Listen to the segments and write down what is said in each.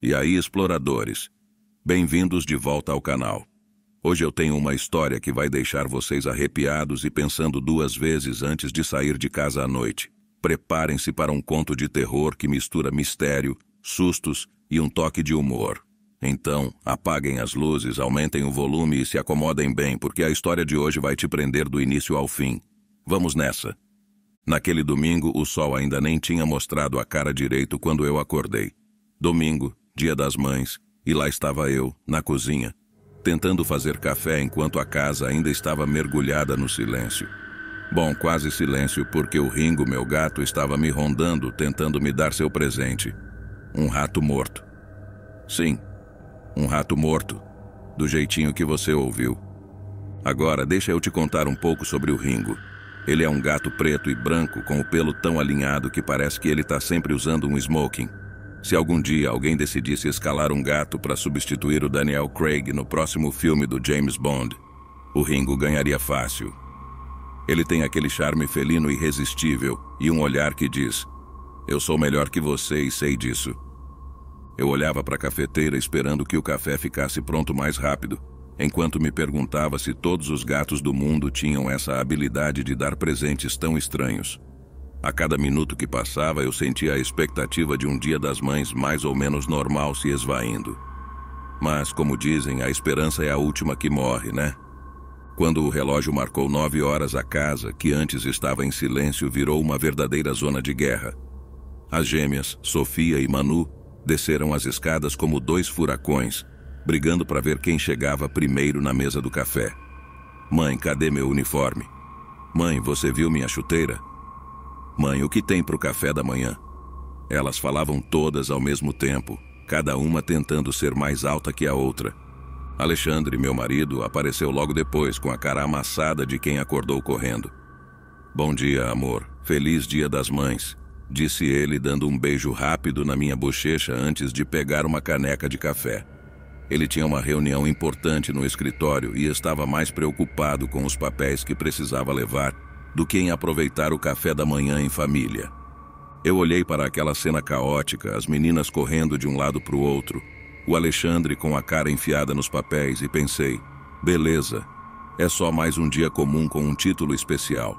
E aí, exploradores? Bem-vindos de volta ao canal. Hoje eu tenho uma história que vai deixar vocês arrepiados e pensando duas vezes antes de sair de casa à noite. Preparem-se para um conto de terror que mistura mistério, sustos e um toque de humor. Então, apaguem as luzes, aumentem o volume e se acomodem bem, porque a história de hoje vai te prender do início ao fim. Vamos nessa. Naquele domingo, o sol ainda nem tinha mostrado a cara direito quando eu acordei. Domingo, dia das mães, e lá estava eu, na cozinha, tentando fazer café enquanto a casa ainda estava mergulhada no silêncio. Bom, quase silêncio, porque o Ringo, meu gato, estava me rondando, tentando me dar seu presente. Um rato morto. Sim, um rato morto, do jeitinho que você ouviu. Agora, deixa eu te contar um pouco sobre o Ringo. Ele é um gato preto e branco com o pelo tão alinhado que parece que ele está sempre usando um smoking. Se algum dia alguém decidisse escalar um gato para substituir o Daniel Craig no próximo filme do James Bond, o Ringo ganharia fácil. Ele tem aquele charme felino irresistível e um olhar que diz: "Eu sou melhor que você e sei disso." Eu olhava para a cafeteira esperando que o café ficasse pronto mais rápido, enquanto me perguntava se todos os gatos do mundo tinham essa habilidade de dar presentes tão estranhos. A cada minuto que passava, eu sentia a expectativa de um Dia das Mães mais ou menos normal se esvaindo. Mas, como dizem, a esperança é a última que morre, né? Quando o relógio marcou 9 horas, a casa, que antes estava em silêncio, virou uma verdadeira zona de guerra. As gêmeas, Sofia e Manu, desceram as escadas como dois furacões, brigando para ver quem chegava primeiro na mesa do café. "Mãe, cadê meu uniforme? Mãe, você viu minha chuteira? Mãe, o que tem para o café da manhã?" Elas falavam todas ao mesmo tempo, cada uma tentando ser mais alta que a outra. Alexandre, meu marido, apareceu logo depois, com a cara amassada de quem acordou correndo. "Bom dia, amor. Feliz Dia das Mães", disse ele, dando um beijo rápido na minha bochecha antes de pegar uma caneca de café. Ele tinha uma reunião importante no escritório e estava mais preocupado com os papéis que precisava levar do que em aproveitar o café da manhã em família. Eu olhei para aquela cena caótica, as meninas correndo de um lado para o outro, o Alexandre com a cara enfiada nos papéis, e pensei: beleza, é só mais um dia comum com um título especial.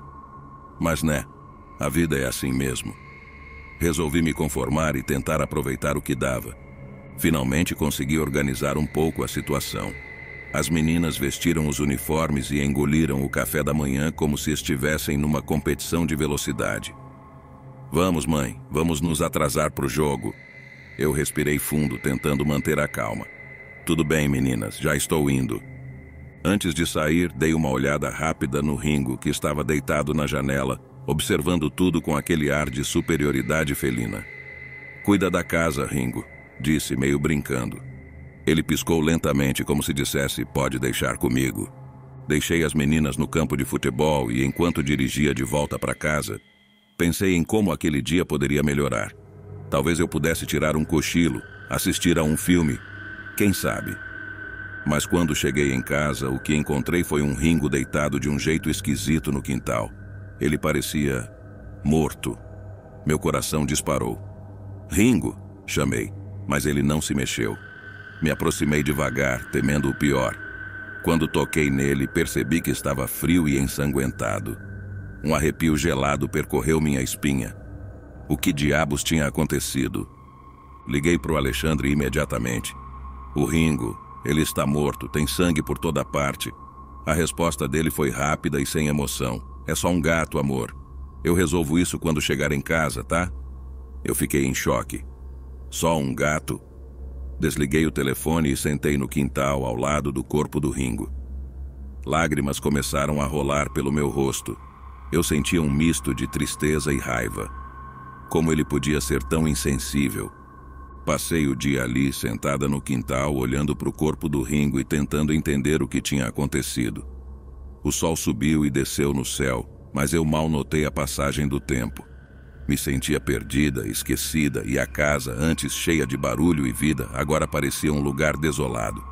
Mas né, a vida é assim mesmo. Resolvi me conformar e tentar aproveitar o que dava. Finalmente consegui organizar um pouco a situação. As meninas vestiram os uniformes e engoliram o café da manhã como se estivessem numa competição de velocidade. "Vamos, mãe, vamos nos atrasar para o jogo." Eu respirei fundo, tentando manter a calma. "Tudo bem, meninas, já estou indo." Antes de sair, dei uma olhada rápida no Ringo, que estava deitado na janela, observando tudo com aquele ar de superioridade felina. "Cuida da casa, Ringo", disse, meio brincando. Ele piscou lentamente, como se dissesse: "Pode deixar comigo." Deixei as meninas no campo de futebol e, enquanto dirigia de volta para casa, pensei em como aquele dia poderia melhorar. Talvez eu pudesse tirar um cochilo, assistir a um filme, quem sabe. Mas quando cheguei em casa, o que encontrei foi um Ringo deitado de um jeito esquisito no quintal. Ele parecia morto. Meu coração disparou. "Ringo!" chamei, mas ele não se mexeu. Me aproximei devagar, temendo o pior. Quando toquei nele, percebi que estava frio e ensanguentado. Um arrepio gelado percorreu minha espinha. O que diabos tinha acontecido? Liguei para o Alexandre imediatamente. "O Ringo, ele está morto, tem sangue por toda parte." A resposta dele foi rápida e sem emoção. "É só um gato, amor. Eu resolvo isso quando chegar em casa, tá?" Eu fiquei em choque. "Só um gato?" Desliguei o telefone e sentei no quintal, ao lado do corpo do Ringo. Lágrimas começaram a rolar pelo meu rosto. Eu sentia um misto de tristeza e raiva. Como ele podia ser tão insensível? Passei o dia ali, sentada no quintal, olhando para o corpo do Ringo e tentando entender o que tinha acontecido. O sol subiu e desceu no céu, mas eu mal notei a passagem do tempo. Me sentia perdida, esquecida, e a casa, antes cheia de barulho e vida, agora parecia um lugar desolado.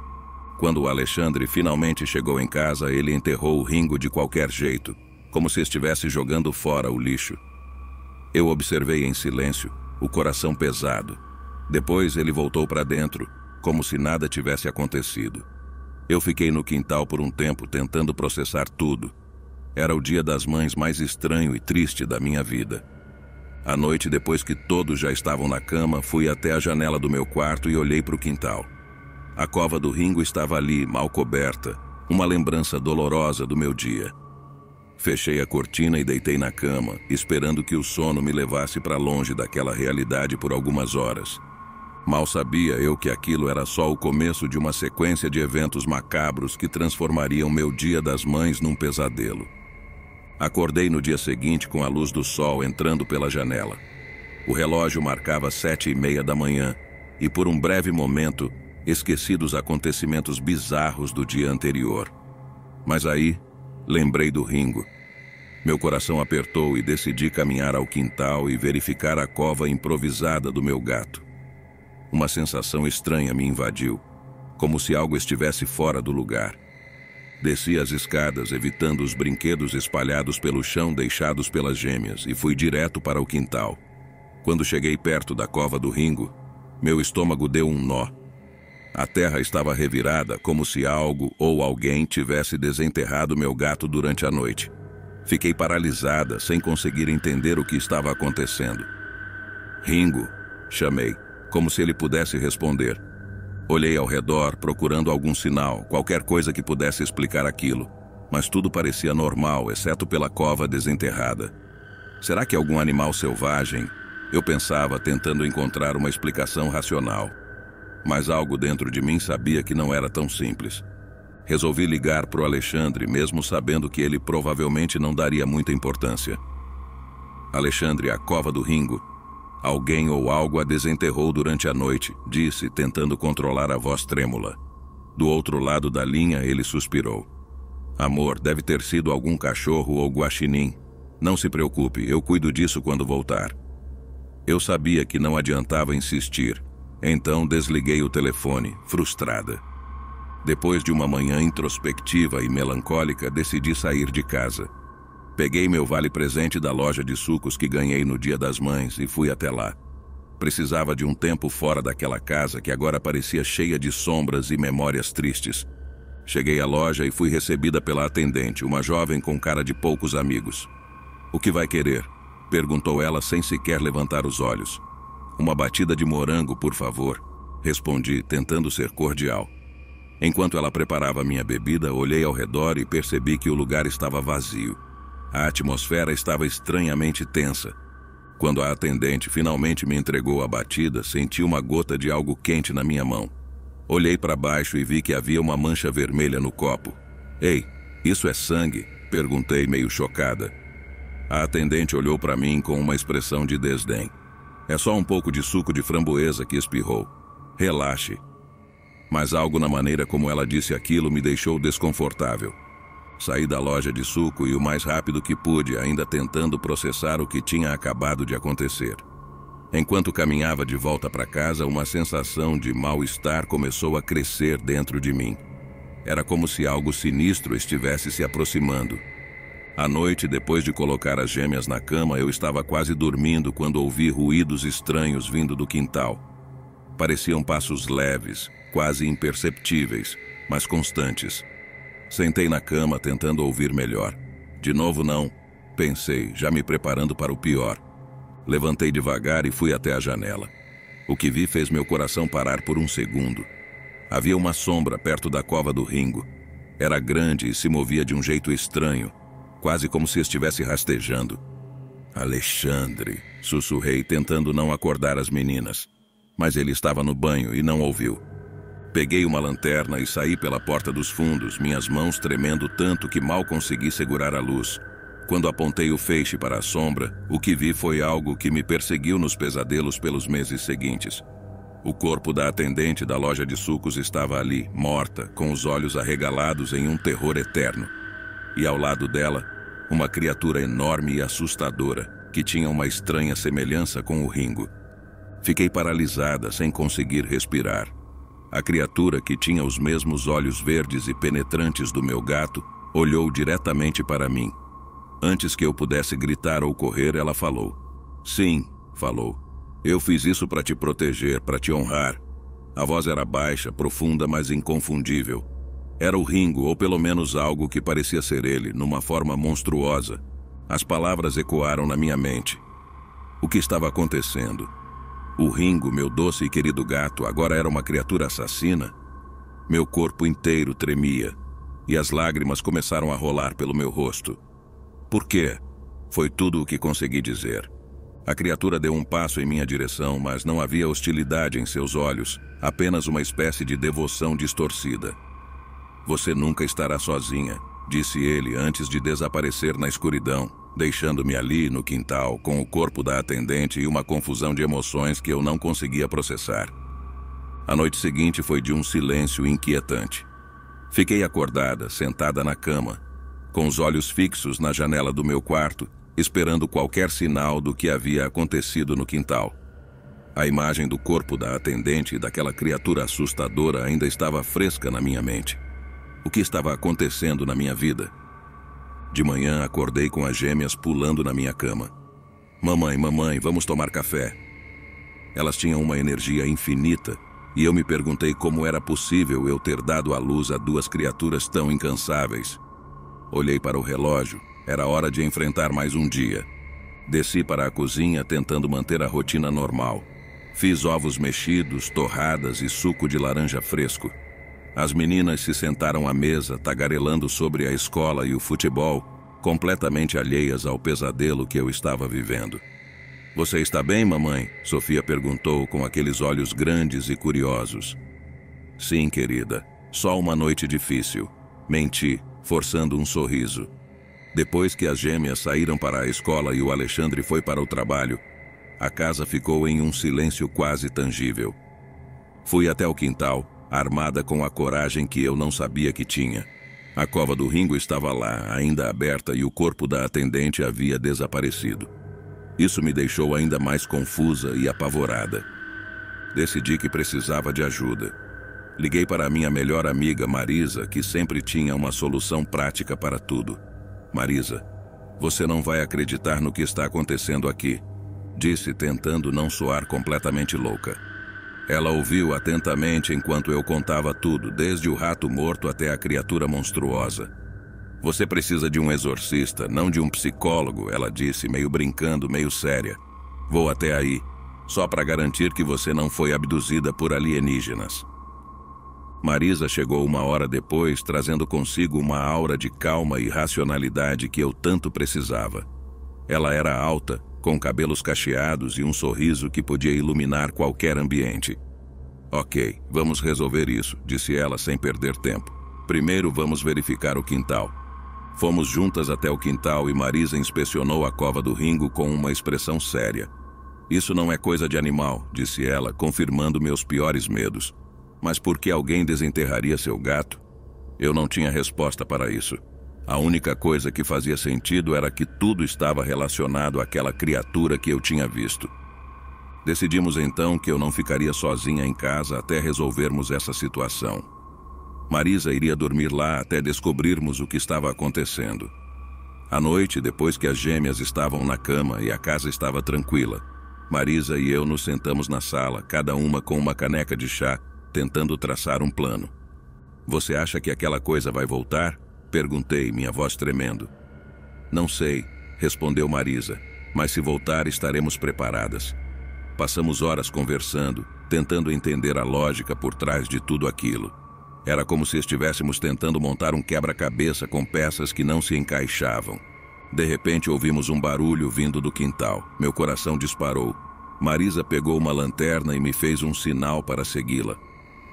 Quando o Alexandre finalmente chegou em casa, ele enterrou o Ringo de qualquer jeito, como se estivesse jogando fora o lixo. Eu observei em silêncio, o coração pesado. Depois ele voltou para dentro, como se nada tivesse acontecido. Eu fiquei no quintal por um tempo tentando processar tudo. Era o Dia das Mães mais estranho e triste da minha vida. À noite, depois que todos já estavam na cama, fui até a janela do meu quarto e olhei para o quintal. A cova do Ringo estava ali, mal coberta, uma lembrança dolorosa do meu dia. Fechei a cortina e deitei na cama, esperando que o sono me levasse para longe daquela realidade por algumas horas. Mal sabia eu que aquilo era só o começo de uma sequência de eventos macabros que transformariam meu Dia das Mães num pesadelo. Acordei no dia seguinte com a luz do sol entrando pela janela. O relógio marcava 7:30 da manhã e por um breve momento esqueci dos acontecimentos bizarros do dia anterior. Mas aí, lembrei do Ringo. Meu coração apertou e decidi caminhar ao quintal e verificar a cova improvisada do meu gato. Uma sensação estranha me invadiu, como se algo estivesse fora do lugar. Desci as escadas, evitando os brinquedos espalhados pelo chão deixados pelas gêmeas, e fui direto para o quintal. Quando cheguei perto da cova do Ringo, meu estômago deu um nó. A terra estava revirada, como se algo ou alguém tivesse desenterrado meu gato durante a noite. Fiquei paralisada, sem conseguir entender o que estava acontecendo. "Ringo", chamei, como se ele pudesse responder. Olhei ao redor, procurando algum sinal, qualquer coisa que pudesse explicar aquilo, mas tudo parecia normal, exceto pela cova desenterrada. Será que algum animal selvagem? Eu pensava, tentando encontrar uma explicação racional. Mas algo dentro de mim sabia que não era tão simples. Resolvi ligar para o Alexandre, mesmo sabendo que ele provavelmente não daria muita importância. "Alexandre, a cova do Ringo. Alguém ou algo a desenterrou durante a noite", disse, tentando controlar a voz trêmula. Do outro lado da linha, ele suspirou. "Amor, deve ter sido algum cachorro ou guaxinim. Não se preocupe, eu cuido disso quando voltar." Eu sabia que não adiantava insistir, então desliguei o telefone, frustrada. Depois de uma manhã introspectiva e melancólica, decidi sair de casa. Peguei meu vale-presente da loja de sucos que ganhei no Dia das Mães e fui até lá. Precisava de um tempo fora daquela casa que agora parecia cheia de sombras e memórias tristes. Cheguei à loja e fui recebida pela atendente, uma jovem com cara de poucos amigos. "O que vai querer?", perguntou ela sem sequer levantar os olhos. "Uma batida de morango, por favor", respondi, tentando ser cordial. Enquanto ela preparava minha bebida, olhei ao redor e percebi que o lugar estava vazio. A atmosfera estava estranhamente tensa. Quando a atendente finalmente me entregou a batida, senti uma gota de algo quente na minha mão. Olhei para baixo e vi que havia uma mancha vermelha no copo. "Ei, isso é sangue?", perguntei meio chocada. A atendente olhou para mim com uma expressão de desdém. "É só um pouco de suco de framboesa que espirrou. Relaxe." Mas algo na maneira como ela disse aquilo me deixou desconfortável. Saí da loja de suco e o mais rápido que pude, ainda tentando processar o que tinha acabado de acontecer. Enquanto caminhava de volta para casa, uma sensação de mal-estar começou a crescer dentro de mim. Era como se algo sinistro estivesse se aproximando. À noite, depois de colocar as gêmeas na cama, eu estava quase dormindo quando ouvi ruídos estranhos vindo do quintal. Pareciam passos leves, quase imperceptíveis, mas constantes. Sentei na cama tentando ouvir melhor. "De novo não", pensei, já me preparando para o pior. Levantei devagar e fui até a janela. O que vi fez meu coração parar por um segundo. Havia uma sombra perto da cova do Ringo. Era grande e se movia de um jeito estranho, quase como se estivesse rastejando. "Alexandre", sussurrei, tentando não acordar as meninas. Mas ele estava no banho e não ouviu. Peguei uma lanterna e saí pela porta dos fundos, minhas mãos tremendo tanto que mal consegui segurar a luz. Quando apontei o feixe para a sombra, o que vi foi algo que me perseguiu nos pesadelos pelos meses seguintes. O corpo da atendente da loja de sucos estava ali, morta, com os olhos arregalados em um terror eterno. E ao lado dela, uma criatura enorme e assustadora, que tinha uma estranha semelhança com o Ringo. Fiquei paralisada, sem conseguir respirar. A criatura, que tinha os mesmos olhos verdes e penetrantes do meu gato, olhou diretamente para mim. Antes que eu pudesse gritar ou correr, ela falou. "Sim", falou. Eu fiz isso para te proteger, para te honrar. A voz era baixa, profunda, mas inconfundível. Era o Ringo, ou pelo menos algo que parecia ser ele, numa forma monstruosa. As palavras ecoaram na minha mente. O que estava acontecendo? O Ringo, meu doce e querido gato, agora era uma criatura assassina? Meu corpo inteiro tremia, e as lágrimas começaram a rolar pelo meu rosto. Por quê? Foi tudo o que consegui dizer. A criatura deu um passo em minha direção, mas não havia hostilidade em seus olhos, apenas uma espécie de devoção distorcida. Você nunca estará sozinha, disse ele antes de desaparecer na escuridão, deixando-me ali no quintal com o corpo da atendente e uma confusão de emoções que eu não conseguia processar. A noite seguinte foi de um silêncio inquietante. Fiquei acordada, sentada na cama, com os olhos fixos na janela do meu quarto, esperando qualquer sinal do que havia acontecido no quintal. A imagem do corpo da atendente e daquela criatura assustadora ainda estava fresca na minha mente. O que estava acontecendo na minha vida? De manhã acordei com as gêmeas pulando na minha cama. Mamãe, mamãe, vamos tomar café. Elas tinham uma energia infinita e eu me perguntei como era possível eu ter dado à luz a duas criaturas tão incansáveis. Olhei para o relógio. Era hora de enfrentar mais um dia. Desci para a cozinha tentando manter a rotina normal. Fiz ovos mexidos, torradas e suco de laranja fresco. As meninas se sentaram à mesa, tagarelando sobre a escola e o futebol, completamente alheias ao pesadelo que eu estava vivendo. Você está bem, mamãe? Sofia perguntou com aqueles olhos grandes e curiosos. Sim, querida. Só uma noite difícil. Menti, forçando um sorriso. Depois que as gêmeas saíram para a escola e o Alexandre foi para o trabalho, a casa ficou em um silêncio quase tangível. Fui até o quintal, armada com a coragem que eu não sabia que tinha. A cova do Ringo estava lá, ainda aberta, e o corpo da atendente havia desaparecido. Isso me deixou ainda mais confusa e apavorada. Decidi que precisava de ajuda. Liguei para a minha melhor amiga, Marisa, que sempre tinha uma solução prática para tudo. Marisa, você não vai acreditar no que está acontecendo aqui, disse, tentando não soar completamente louca. Ela ouviu atentamente enquanto eu contava tudo, desde o rato morto até a criatura monstruosa. Você precisa de um exorcista, não de um psicólogo, ela disse, meio brincando, meio séria. Vou até aí, só para garantir que você não foi abduzida por alienígenas. Marisa chegou uma hora depois, trazendo consigo uma aura de calma e racionalidade que eu tanto precisava. Ela era alta, com cabelos cacheados e um sorriso que podia iluminar qualquer ambiente. Ok, vamos resolver isso, disse ela sem perder tempo. Primeiro vamos verificar o quintal. Fomos juntas até o quintal e Marisa inspecionou a cova do Ringo com uma expressão séria. Isso não é coisa de animal, disse ela, confirmando meus piores medos. Mas por que alguém desenterraria seu gato? Eu não tinha resposta para isso. A única coisa que fazia sentido era que tudo estava relacionado àquela criatura que eu tinha visto. Decidimos então que eu não ficaria sozinha em casa até resolvermos essa situação. Marisa iria dormir lá até descobrirmos o que estava acontecendo. À noite, depois que as gêmeas estavam na cama e a casa estava tranquila, Marisa e eu nos sentamos na sala, cada uma com uma caneca de chá, tentando traçar um plano. Você acha que aquela coisa vai voltar? Perguntei, minha voz tremendo. Não sei, respondeu Marisa, mas se voltar estaremos preparadas. Passamos horas conversando, tentando entender a lógica por trás de tudo aquilo. Era como se estivéssemos tentando montar um quebra-cabeça com peças que não se encaixavam. De repente ouvimos um barulho vindo do quintal. Meu coração disparou. Marisa pegou uma lanterna e me fez um sinal para segui-la.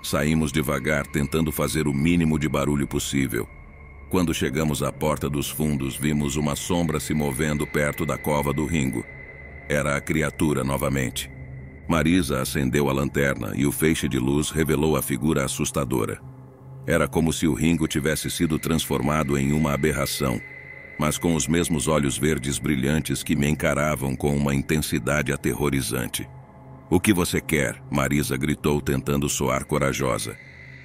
Saímos devagar, tentando fazer o mínimo de barulho possível. Quando chegamos à porta dos fundos, vimos uma sombra se movendo perto da cova do Ringo. Era a criatura novamente. Marisa acendeu a lanterna e o feixe de luz revelou a figura assustadora. Era como se o Ringo tivesse sido transformado em uma aberração, mas com os mesmos olhos verdes brilhantes que me encaravam com uma intensidade aterrorizante. O que você quer? Marisa gritou, tentando soar corajosa.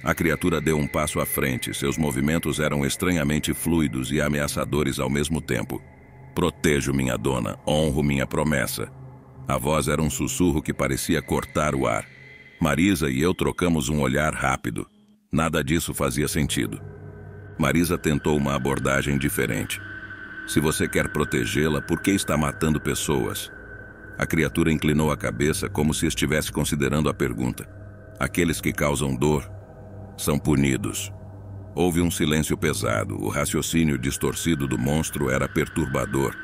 A criatura deu um passo à frente, seus movimentos eram estranhamente fluidos e ameaçadores ao mesmo tempo. Protejo minha dona, honro minha promessa. A voz era um sussurro que parecia cortar o ar. Marisa e eu trocamos um olhar rápido. Nada disso fazia sentido. Marisa tentou uma abordagem diferente. Se você quer protegê-la, por que está matando pessoas? A criatura inclinou a cabeça como se estivesse considerando a pergunta. Aqueles que causam dor são punidos. Houve um silêncio pesado. O raciocínio distorcido do monstro era perturbador.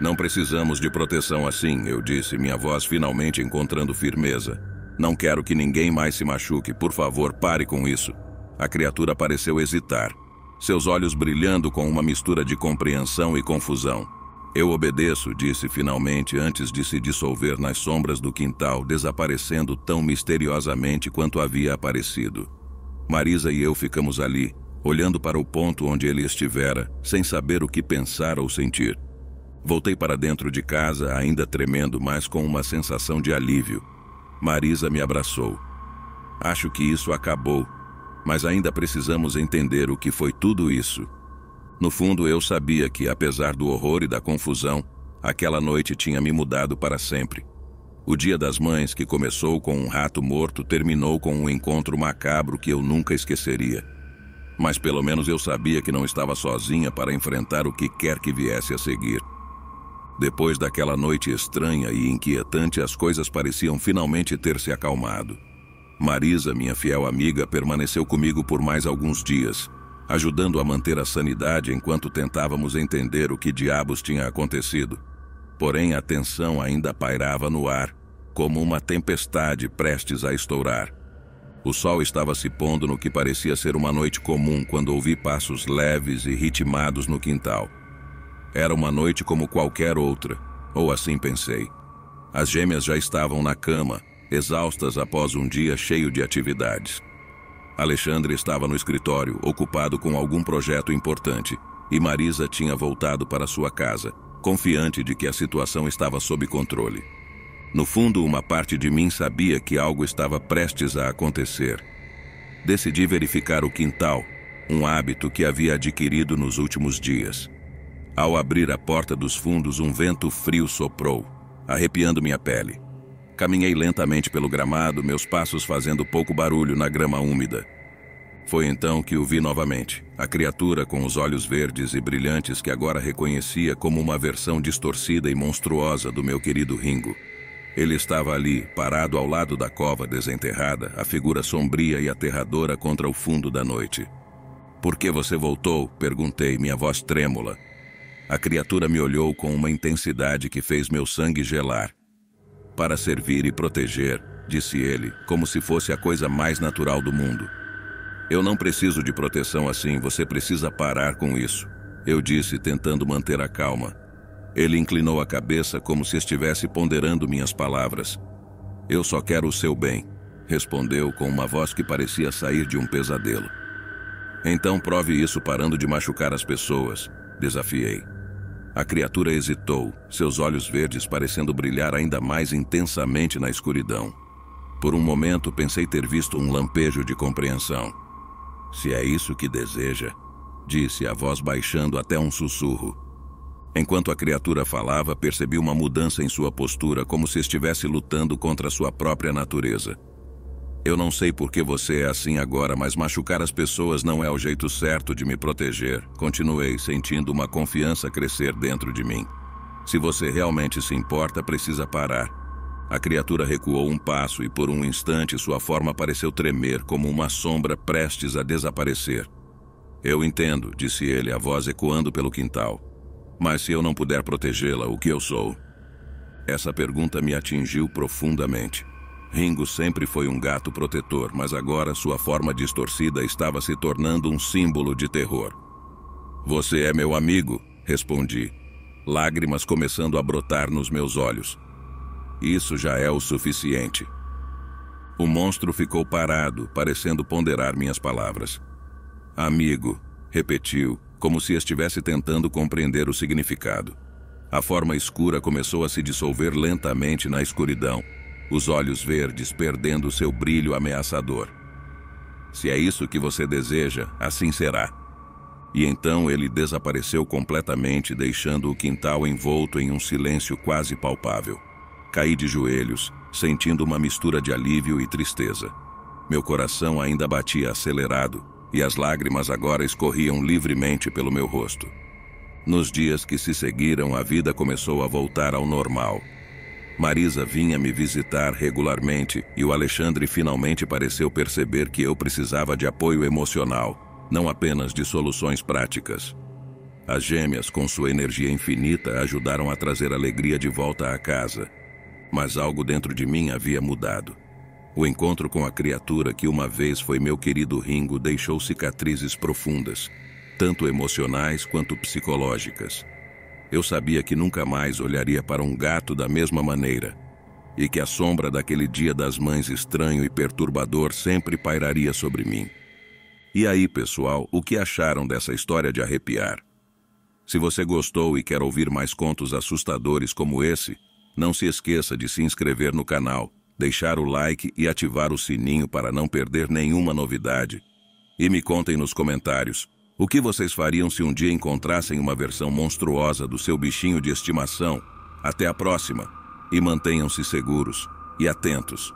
Não precisamos de proteção assim, eu disse, minha voz finalmente encontrando firmeza. Não quero que ninguém mais se machuque. Por favor, pare com isso. A criatura pareceu hesitar, seus olhos brilhando com uma mistura de compreensão e confusão. Eu obedeço, disse finalmente antes de se dissolver nas sombras do quintal, desaparecendo tão misteriosamente quanto havia aparecido. Marisa e eu ficamos ali, olhando para o ponto onde ele estivera, sem saber o que pensar ou sentir. Voltei para dentro de casa, ainda tremendo, mas com uma sensação de alívio. Marisa me abraçou. Acho que isso acabou, mas ainda precisamos entender o que foi tudo isso. No fundo, eu sabia que, apesar do horror e da confusão, aquela noite tinha me mudado para sempre. O Dia das Mães, que começou com um rato morto, terminou com um encontro macabro que eu nunca esqueceria. Mas pelo menos eu sabia que não estava sozinha para enfrentar o que quer que viesse a seguir. Depois daquela noite estranha e inquietante, as coisas pareciam finalmente ter se acalmado. Marisa, minha fiel amiga, permaneceu comigo por mais alguns dias, ajudando a manter a sanidade enquanto tentávamos entender o que diabos tinha acontecido. Porém, a tensão ainda pairava no ar, como uma tempestade prestes a estourar. O sol estava se pondo no que parecia ser uma noite comum quando ouvi passos leves e ritmados no quintal. Era uma noite como qualquer outra, ou assim pensei. As gêmeas já estavam na cama, exaustas após um dia cheio de atividades. Alexandre estava no escritório, ocupado com algum projeto importante, e Marisa tinha voltado para sua casa, confiante de que a situação estava sob controle. No fundo, uma parte de mim sabia que algo estava prestes a acontecer. Decidi verificar o quintal, um hábito que havia adquirido nos últimos dias. Ao abrir a porta dos fundos, um vento frio soprou, arrepiando minha pele. Caminhei lentamente pelo gramado, meus passos fazendo pouco barulho na grama úmida. Foi então que o vi novamente, a criatura com os olhos verdes e brilhantes que agora reconhecia como uma versão distorcida e monstruosa do meu querido Ringo. Ele estava ali, parado ao lado da cova desenterrada, a figura sombria e aterradora contra o fundo da noite. "Por que você voltou?", perguntei, minha voz trêmula. A criatura me olhou com uma intensidade que fez meu sangue gelar. "Para servir e proteger", disse ele, como se fosse a coisa mais natural do mundo. "Eu não preciso de proteção assim, você precisa parar com isso", eu disse, tentando manter a calma. Ele inclinou a cabeça como se estivesse ponderando minhas palavras. "Eu só quero o seu bem", respondeu com uma voz que parecia sair de um pesadelo. "Então prove isso parando de machucar as pessoas", desafiei. A criatura hesitou, seus olhos verdes parecendo brilhar ainda mais intensamente na escuridão. Por um momento pensei ter visto um lampejo de compreensão. "Se é isso que deseja", disse, a voz baixando até um sussurro. Enquanto a criatura falava, percebi uma mudança em sua postura, como se estivesse lutando contra sua própria natureza. "Eu não sei por que você é assim agora, mas machucar as pessoas não é o jeito certo de me proteger", continuei, sentindo uma confiança crescer dentro de mim. "Se você realmente se importa, precisa parar." A criatura recuou um passo e por um instante sua forma pareceu tremer como uma sombra prestes a desaparecer. "Eu entendo", disse ele, a voz ecoando pelo quintal. "Mas se eu não puder protegê-la, o que eu sou?" Essa pergunta me atingiu profundamente. Ringo sempre foi um gato protetor, mas agora sua forma distorcida estava se tornando um símbolo de terror. "Você é meu amigo", respondi, lágrimas começando a brotar nos meus olhos. "Isso já é o suficiente." O monstro ficou parado, parecendo ponderar minhas palavras. "Amigo", repetiu, como se estivesse tentando compreender o significado. A forma escura começou a se dissolver lentamente na escuridão, os olhos verdes perdendo seu brilho ameaçador. "Se é isso que você deseja, assim será." E então ele desapareceu completamente, deixando o quintal envolto em um silêncio quase palpável. Caí de joelhos, sentindo uma mistura de alívio e tristeza. Meu coração ainda batia acelerado e as lágrimas agora escorriam livremente pelo meu rosto. Nos dias que se seguiram, a vida começou a voltar ao normal. Marisa vinha me visitar regularmente e o Alexandre finalmente pareceu perceber que eu precisava de apoio emocional, não apenas de soluções práticas. As gêmeas, com sua energia infinita, ajudaram a trazer alegria de volta à casa. Mas algo dentro de mim havia mudado. O encontro com a criatura que uma vez foi meu querido Ringo deixou cicatrizes profundas, tanto emocionais quanto psicológicas. Eu sabia que nunca mais olharia para um gato da mesma maneira, e que a sombra daquele Dia das Mães estranho e perturbador sempre pairaria sobre mim. E aí, pessoal, o que acharam dessa história de arrepiar? Se você gostou e quer ouvir mais contos assustadores como esse, não se esqueça de se inscrever no canal, deixar o like e ativar o sininho para não perder nenhuma novidade. E me contem nos comentários, o que vocês fariam se um dia encontrassem uma versão monstruosa do seu bichinho de estimação? Até a próxima! E mantenham-se seguros e atentos.